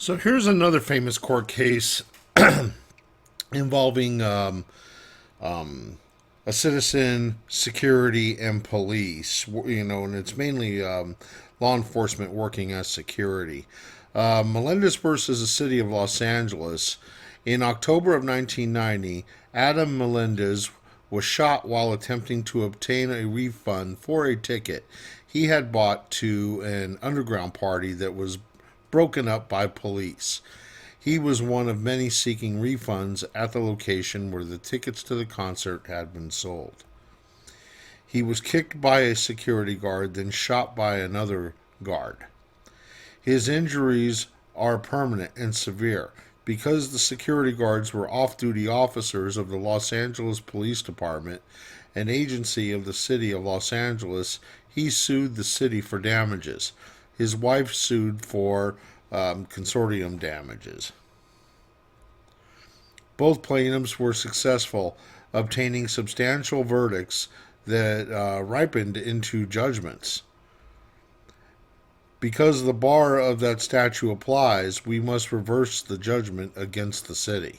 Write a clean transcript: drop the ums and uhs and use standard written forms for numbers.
So here's another famous court case involving a citizen, security, and police. And it's mainly law enforcement working as security. Melendez versus the city of Los Angeles. In October of 1990, Adam Melendez was shot while attempting to obtain a refund for a ticket he had bought to an underground party that was broken up by police. He was one of many seeking refunds at the location where the tickets to the concert had been sold. He was kicked by a security guard, then shot by another guard. His injuries are permanent and severe. Because the security guards were off duty officers of the Los Angeles Police Department, an agency of the city of Los Angeles, he sued the city for damages. His wife sued for consortium damages. Both plaintiffs were successful, obtaining substantial verdicts that ripened into judgments. Because the bar of that statute applies, we must reverse the judgment against the city.